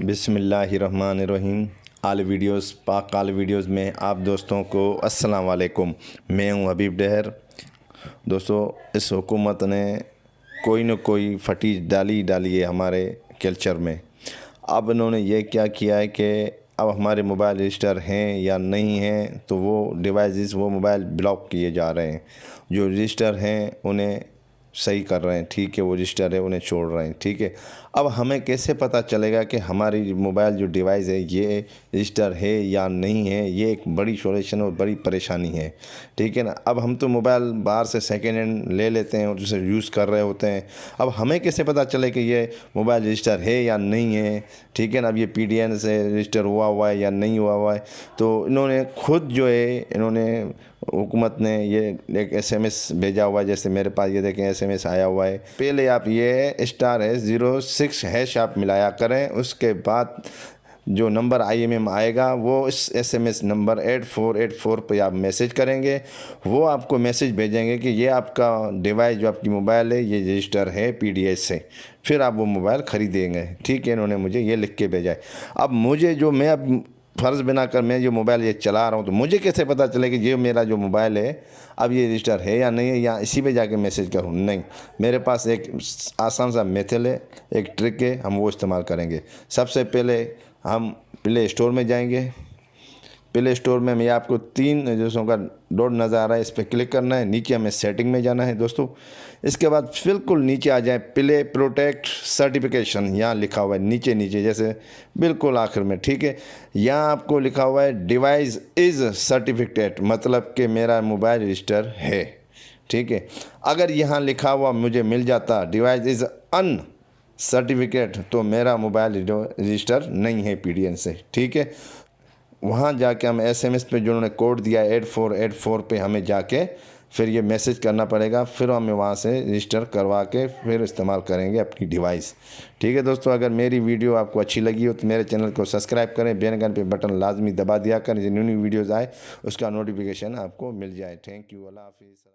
बिस्मिल्लाहिर्रहमानिर्रहीम। आल वीडियोस पाक आल वीडियोस में आप दोस्तों को अस्सलाम वालेकुम। मैं हूं हबीब डहर। दोस्तों, इस हुकूमत ने कोई न कोई फटी डाली है हमारे कल्चर में। अब इन्होंने ये क्या किया है कि अब हमारे मोबाइल रजिस्टर हैं या नहीं हैं, तो वो डिवाइसेस वो मोबाइल ब्लॉक किए जा रहे हैं। जो रजिस्टर हैं उन्हें सही कर रहे हैं, ठीक है, वो रजिस्टर है उन्हें छोड़ रहे हैं, ठीक है। अब हमें कैसे पता चलेगा कि हमारी मोबाइल जो डिवाइस है ये रजिस्टर है या नहीं है? ये एक बड़ी सॉल्यूशन और बड़ी परेशानी है, ठीक है ना। अब हम तो मोबाइल बाहर से सेकेंड हैंड ले लेते हैं और उसे यूज़ कर रहे होते हैं। अब हमें कैसे पता चले कि ये मोबाइल रजिस्टर है या नहीं है, ठीक है ना। अब ये PDN से रजिस्टर हुआ है या नहीं हुआ है। तो इन्होंने खुद जो है हुकूमत ने ये एक SMS भेजा हुआ है। जैसे मेरे पास ये देखें SMS आया हुआ है। पहले आप ये *06# आप मिलाया करें, उसके बाद जो नंबर IMM आएगा वो इस SMS नंबर 8484 पे आप मैसेज करेंगे। वो आपको मैसेज भेजेंगे कि ये आपका डिवाइस जो आपकी मोबाइल है ये रजिस्टर है PDS से। फिर आप वो मोबाइल ख़रीदेंगे, ठीक है। इन्होंने मुझे ये लिख के भेजा है। अब मुझे जो मैं अब फ़र्ज़ बनाकर मैं जो मोबाइल ये चला रहा हूँ, तो मुझे कैसे पता चले कि ये मेरा जो मोबाइल है अब ये रजिस्टर है या नहीं है, या इसी पे जाके मैसेज करूँ? नहीं, मेरे पास एक आसान सा मेथड है, एक ट्रिक है, हम वो इस्तेमाल करेंगे। सबसे पहले हम प्ले स्टोर में जाएंगे। प्ले स्टोर में मैं आपको 3 जैसों का डॉट नज़र आ रहा है, इस पर क्लिक करना है। नीचे हमें सेटिंग में जाना है दोस्तों। इसके बाद बिल्कुल नीचे आ जाए, प्ले प्रोटेक्ट सर्टिफिकेशन, यहाँ लिखा हुआ है नीचे जैसे बिल्कुल आखिर में, ठीक है। यहाँ आपको लिखा हुआ है डिवाइस इज़ सर्टिफिकेट, मतलब कि मेरा मोबाइल रजिस्टर है, ठीक है। अगर यहाँ लिखा हुआ मुझे मिल जाता डिवाइस इज़ अन सर्टिफिकेट, तो मेरा मोबाइल रजिस्टर नहीं है PDN से, ठीक है। वहाँ जाके हम SMS पे जो उन्होंने कोड दिया 8484 पे हमें जाके फिर ये मैसेज करना पड़ेगा। फिर हमें वहाँ से रजिस्टर करवा के फिर इस्तेमाल करेंगे अपनी डिवाइस, ठीक है। दोस्तों, अगर मेरी वीडियो आपको अच्छी लगी हो तो मेरे चैनल को सब्सक्राइब करें, बेल आइकन पे बटन लाजमी दबा दिया करें, जो न्यू वीडियोज़ आए उसका नोटिफिकेशन आपको मिल जाए। थैंक यू, अल्लाह हाफिज़।